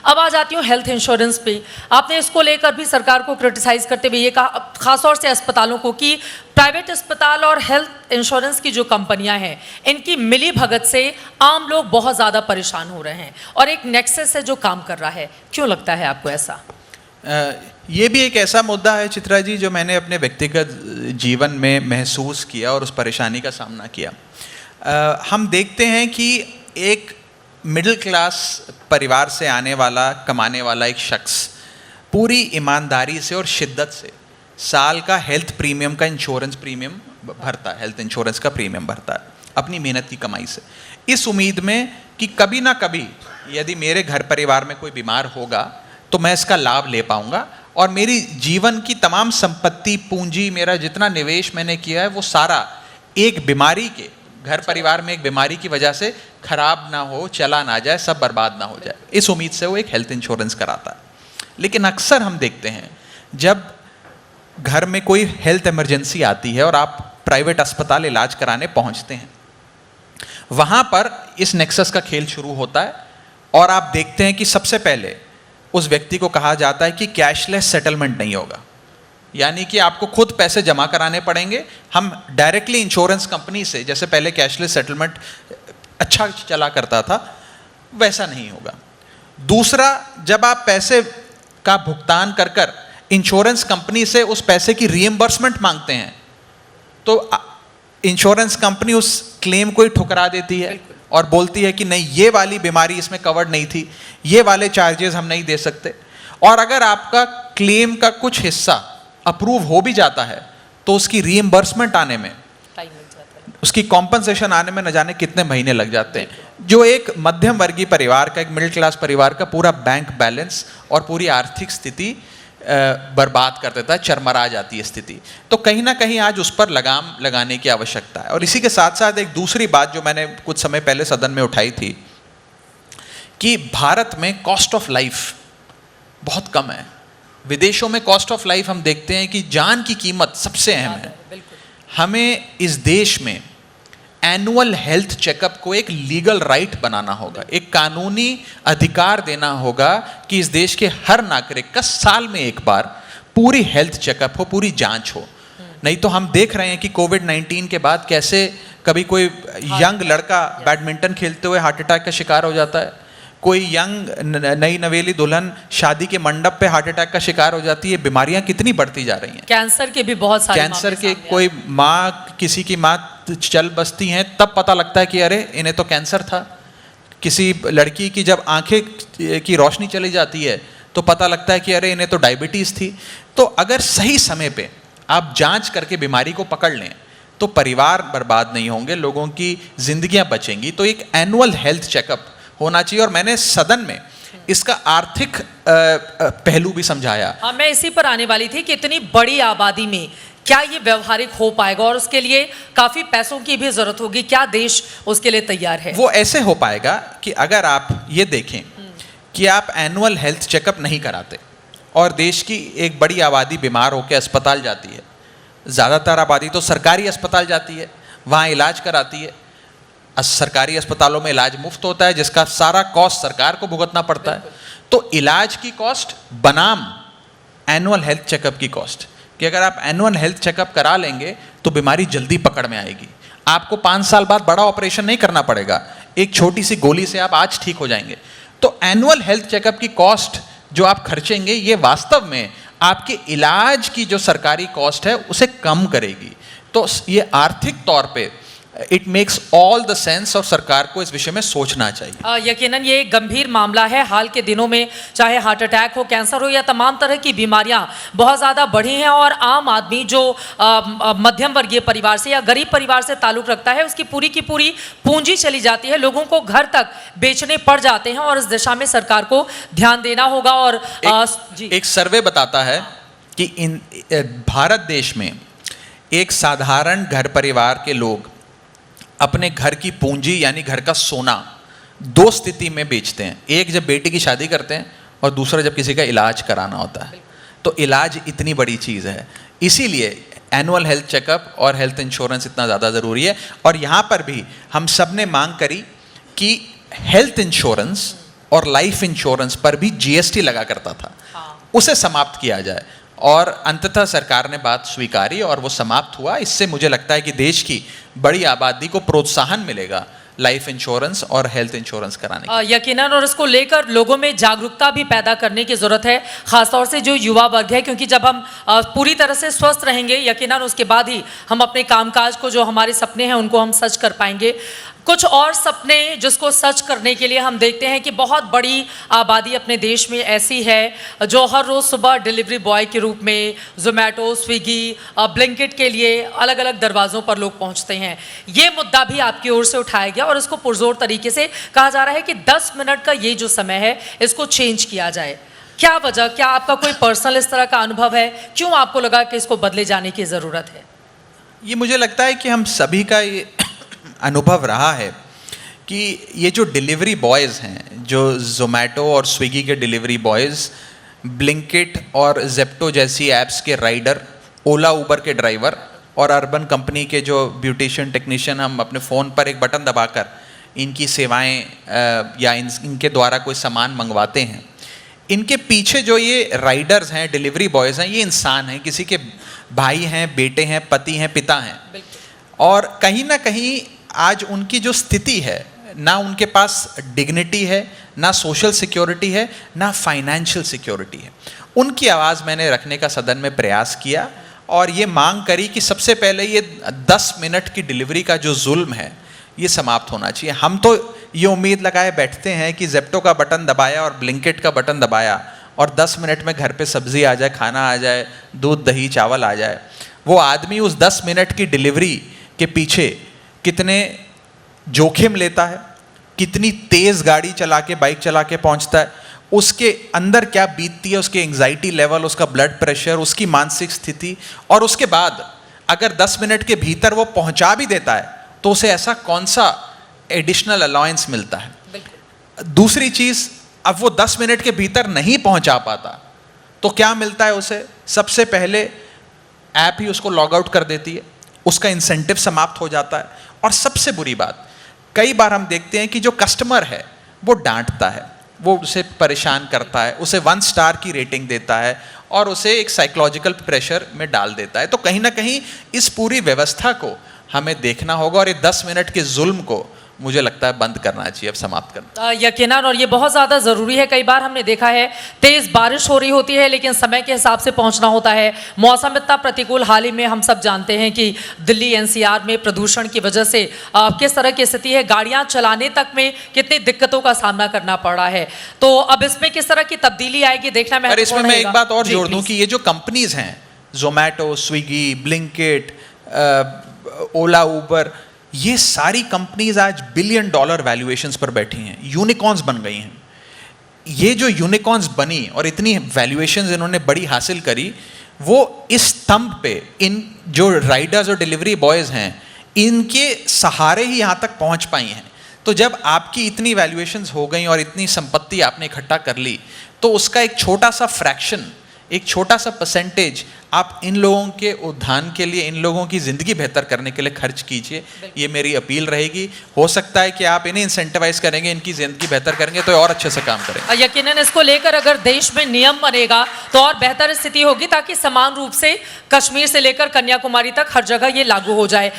अब आ जाती हूँ हेल्थ इंश्योरेंस पे। आपने इसको लेकर भी सरकार को क्रिटिसाइज करते हुए ये कहा, खासतौर से अस्पतालों को, कि प्राइवेट अस्पताल और हेल्थ इंश्योरेंस की जो कंपनियां हैं इनकी मिली भगत से आम लोग बहुत ज़्यादा परेशान हो रहे हैं और एक नेक्सस है जो काम कर रहा है। क्यों लगता है आपको ऐसा? ये भी एक ऐसा मुद्दा है चित्रा जी जो मैंने अपने व्यक्तिगत जीवन में महसूस किया और उस परेशानी का सामना किया। हम देखते हैं कि एक मिडिल क्लास परिवार से आने वाला, कमाने वाला एक शख्स पूरी ईमानदारी से और शिद्दत से साल का हेल्थ प्रीमियम का इंश्योरेंस प्रीमियम भरता है, हेल्थ इंश्योरेंस का प्रीमियम भरता है अपनी मेहनत की कमाई से, इस उम्मीद में कि कभी ना कभी यदि मेरे घर परिवार में कोई बीमार होगा तो मैं इसका लाभ ले पाऊंगा और मेरी जीवन की तमाम संपत्ति, पूंजी, मेरा जितना निवेश मैंने किया है वो सारा एक बीमारी के, घर परिवार में एक बीमारी की वजह से खराब ना हो, चला ना जाए, सब बर्बाद ना हो जाए, इस उम्मीद से वो एक हेल्थ इंश्योरेंस कराता है। लेकिन अक्सर हम देखते हैं जब घर में कोई हेल्थ इमरजेंसी आती है और आप प्राइवेट अस्पताल इलाज कराने पहुंचते हैं, वहां पर इस नेक्सस का खेल शुरू होता है और आप देखते हैं कि सबसे पहले उस व्यक्ति को कहा जाता है कि कैशलेस सेटलमेंट नहीं होगा, यानी कि आपको खुद पैसे जमा कराने पड़ेंगे, हम डायरेक्टली इंश्योरेंस कंपनी से, जैसे पहले कैशलेस सेटलमेंट अच्छा चला करता था वैसा नहीं होगा। दूसरा, जब आप पैसे का भुगतान कर कर इंश्योरेंस कंपनी से उस पैसे की रीएम्बर्समेंट मांगते हैं तो इंश्योरेंस कंपनी उस क्लेम को ही ठुकरा देती है और बोलती है कि नहीं, ये वाली बीमारी इसमें कवर्ड नहीं थी, ये वाले चार्जेस हम नहीं दे सकते। और अगर आपका क्लेम का कुछ हिस्सा अप्रूव हो भी जाता है तो उसकी रीएम्बर्समेंट आने में, उसकी कॉम्पनसेशन आने में न जाने कितने महीने लग जाते हैं, जो एक मध्यम वर्गीय परिवार का, एक मिडिल क्लास परिवार का पूरा बैंक बैलेंस और पूरी आर्थिक स्थिति बर्बाद कर देता है, चरमरा जाती है स्थिति। तो कहीं ना कहीं आज उस पर लगाम लगाने की आवश्यकता है। और इसी के साथ साथ एक दूसरी बात जो मैंने कुछ समय पहले सदन में उठाई थी कि भारत में कॉस्ट ऑफ लाइफ बहुत कम है। विदेशों में कॉस्ट ऑफ लाइफ हम देखते हैं कि जान की कीमत सबसे अहम है। हमें इस देश में एनुअल हेल्थ चेकअप को एक लीगल राइट बनाना होगा, एक कानूनी अधिकार देना होगा कि इस देश के हर नागरिक का साल में एक बार पूरी हेल्थ चेकअप हो, पूरी जांच हो। नहीं तो हम देख रहे हैं कि कोविड-19 के बाद कैसे कभी कोई यंग लड़का बैडमिंटन खेलते हुए हार्ट अटैक का शिकार हो जाता है, कोई यंग नई नवेली दुल्हन शादी के मंडप पे हार्ट अटैक का शिकार हो जाती है। बीमारियां कितनी बढ़ती जा रही हैं। कैंसर के भी बहुत सारे, कैंसर के कोई माँ, किसी की माँ चल बसती हैं तब पता लगता है कि अरे इन्हें तो कैंसर था। किसी लड़की की जब आंखें की रोशनी चली जाती है तो पता लगता है कि अरे इन्हें तो डायबिटीज़ थी। तो अगर सही समय पे आप जांच करके बीमारी को पकड़ लें तो परिवार बर्बाद नहीं होंगे, लोगों की जिंदगियां बचेंगी। तो एक एनुअल हेल्थ चेकअप होना चाहिए। और मैंने सदन में इसका आर्थिक पहलू भी समझाया। हाँ, मैं इसी पर आने वाली थी कि इतनी बड़ी आबादी में क्या ये व्यवहारिक हो पाएगा और उसके लिए काफी पैसों की भी जरूरत होगी। क्या देश उसके लिए तैयार है? वो ऐसे हो पाएगा कि अगर आप ये देखें कि आप एनुअल हेल्थ चेकअप नहीं कराते और देश की एक बड़ी आबादी बीमार होकर अस्पताल जाती है, ज़्यादातर आबादी तो सरकारी अस्पताल जाती है, वहाँ इलाज कराती है। सरकारी अस्पतालों में इलाज मुफ्त होता है जिसका सारा कॉस्ट सरकार को भुगतना पड़ता है। तो इलाज की कॉस्ट बनाम एनुअल हेल्थ चेकअप की कॉस्ट, कि अगर आप एनुअल हेल्थ चेकअप करा लेंगे तो बीमारी जल्दी पकड़ में आएगी, आपको 5 साल बाद बड़ा ऑपरेशन नहीं करना पड़ेगा, एक छोटी सी गोली से आप आज ठीक हो जाएंगे। तो एनुअल हेल्थ चेकअप की कॉस्ट जो आप खर्चेंगे ये वास्तव में आपके इलाज की जो सरकारी कॉस्ट है उसे कम करेगी। तो ये आर्थिक तौर पे it makes all the sense और सरकार को इस विषय में सोचना चाहिए। यकीनन ये एक गंभीर मामला है। हाल के दिनों में चाहे हार्ट अटैक हो, कैंसर हो या तमाम तरह की बीमारियां बहुत ज़्यादा बढ़ी हैं और आम आदमी जो मध्यम वर्गीय परिवार से या गरीब परिवार से ताल्लुक़ रखता है उसकी पूरी की पूरी पूंजी चली जाती है, लोगों को घर तक बेचने पड़ जाते हैं और इस दिशा में सरकार को ध्यान देना होगा। और एक सर्वे बताता है कि भारत देश में एक साधारण घर परिवार के लोग अपने घर की पूंजी यानी घर का सोना 2 स्थिति में बेचते हैं। एक जब बेटी की शादी करते हैं और दूसरा जब किसी का इलाज कराना होता है। तो इलाज इतनी बड़ी चीज़ है, इसीलिए एनुअल हेल्थ चेकअप और हेल्थ इंश्योरेंस इतना ज़्यादा ज़रूरी है। और यहाँ पर भी हम सब ने मांग करी कि हेल्थ इंश्योरेंस और लाइफ इंश्योरेंस पर भी जीएसटी लगा करता था, उसे समाप्त किया जाए। और अंततः सरकार ने बात स्वीकारी और वो समाप्त हुआ। इससे मुझे लगता है कि देश की बड़ी आबादी को प्रोत्साहन मिलेगा लाइफ इंश्योरेंस और हेल्थ इंश्योरेंस कराने की। यकीनन, और इसको लेकर लोगों में जागरूकता भी पैदा करने की ज़रूरत है, खासतौर से जो युवा वर्ग है, क्योंकि जब हम पूरी तरह से स्वस्थ रहेंगे यकीनन उसके बाद ही हम अपने कामकाज को, जो हमारे सपने हैं उनको हम सच कर पाएंगे। कुछ और सपने जिसको सच करने के लिए हम देखते हैं कि बहुत बड़ी आबादी अपने देश में ऐसी है जो हर रोज़ सुबह डिलीवरी बॉय के रूप में जोमेटो, स्विगी, ब्लिंकिट के लिए अलग अलग दरवाज़ों पर लोग पहुंचते हैं। ये मुद्दा भी आपकी ओर से उठाया गया और इसको पुरजोर तरीके से कहा जा रहा है कि 10 मिनट का ये जो समय है इसको चेंज किया जाए। क्या वजह, क्या आपका कोई पर्सनल इस तरह का अनुभव है, क्यों आपको लगा कि इसको बदले जाने की ज़रूरत है? ये मुझे लगता है कि हम सभी का ये अनुभव रहा है कि ये जो डिलीवरी बॉयज़ हैं, जो जोमेटो और स्विगी के डिलीवरी बॉयज़, ब्लिंकिट और जेप्टो जैसी ऐप्स के राइडर, ओला उबर के ड्राइवर और अर्बन कंपनी के जो ब्यूटिशियन टेक्नीशियन, हम अपने फ़ोन पर एक बटन दबाकर इनकी सेवाएं या इनके द्वारा कोई सामान मंगवाते हैं। इनके पीछे जो ये राइडर्स हैं, डिलीवरी बॉयज़ हैं, ये इंसान हैं, किसी के भाई हैं, बेटे हैं, पति हैं, पिता हैं। और कहीं ना कहीं आज उनकी जो स्थिति है, ना उनके पास डिग्निटी है, ना सोशल सिक्योरिटी है, ना फाइनेंशियल सिक्योरिटी है। उनकी आवाज़ मैंने रखने का सदन में प्रयास किया और ये मांग करी कि सबसे पहले ये 10 मिनट की डिलीवरी का जो जुल्म है ये समाप्त होना चाहिए। हम तो ये उम्मीद लगाए बैठते हैं कि जेप्टो का बटन दबाया और ब्लिंकिट का बटन दबाया और 10 मिनट में घर पे सब्जी आ जाए, खाना आ जाए, दूध दही चावल आ जाए। वो आदमी उस 10 मिनट की डिलीवरी के पीछे कितने जोखिम लेता है, कितनी तेज़ गाड़ी चला के, बाइक चला के पहुंचता है, उसके अंदर क्या बीतती है, उसके एंग्जाइटी लेवल, उसका ब्लड प्रेशर, उसकी मानसिक स्थिति, और उसके बाद अगर 10 मिनट के भीतर वो पहुंचा भी देता है तो उसे ऐसा कौन सा एडिशनल अलाउंस मिलता है। दूसरी चीज़, अब वो 10 मिनट के भीतर नहीं पहुंचा पाता तो क्या मिलता है उसे? सबसे पहले ऐप ही उसको लॉग आउट कर देती है, उसका इंसेंटिव समाप्त हो जाता है। और सबसे बुरी बात, कई बार हम देखते हैं कि जो कस्टमर है वो डांटता है, वो उसे परेशान करता है, उसे 1 स्टार की रेटिंग देता है और उसे एक साइकोलॉजिकल प्रेशर में डाल देता है। तो कहीं ना कहीं इस पूरी व्यवस्था को हमें देखना होगा और ये 10 मिनट के जुल्म को मुझे लगता है बंद करना चाहिए, अब समाप्त करना। यकीनन, और ये बहुत ज़्यादा ज़रूरी है। कई बार हमने देखा है तेज़ बारिश हो रही होती है लेकिन समय के हिसाब से पहुंचना होता है, मौसम इतना प्रतिकूल। हाल ही में हम सब जानते हैं कि दिल्ली एनसीआर में प्रदूषण की वजह से किस तरह की स्थिति है, गाड़ियाँ चलाने तक में कितनी दिक्कतों का सामना करना पड़ रहा है। तो अब इसमें किस तरह की तब्दीली आएगी देखना महत्वपूर्ण है। इसमें मैं एक बात और जोड़ दूँ कि ये जो कंपनीज हैं, जोमेटो, स्विगी, ब्लिंकिट, ओला, उबर, ये सारी कंपनीज आज $1 बिलियन वैल्यूएशंस पर बैठी हैं, यूनिकॉर्न्स बन गई हैं। ये जो यूनिकॉर्न्स बनी और इतनी वैल्यूएशंस इन्होंने बड़ी हासिल करी, वो इस स्तंभ पे इन जो राइडर्स और डिलीवरी बॉयज़ हैं, इनके सहारे ही यहाँ तक पहुँच पाई हैं। तो जब आपकी इतनी वैल्यूएशंस हो गई और इतनी संपत्ति आपने इकट्ठा कर ली, तो उसका एक छोटा सा फ्रैक्शन, एक छोटा सा परसेंटेज आप इन लोगों के उत्थान के लिए, इन लोगों की ज़िंदगी बेहतर करने के लिए खर्च कीजिए। ये मेरी अपील रहेगी। हो सकता है कि आप इन्हें इंसेंटिवाइज करेंगे, इनकी ज़िंदगी बेहतर करेंगे तो और अच्छे से काम करेंगे। यकीनन इसको लेकर अगर देश में नियम बनेगा तो और बेहतर स्थिति होगी, ताकि समान रूप से कश्मीर से लेकर कन्याकुमारी तक हर जगह ये लागू हो जाए।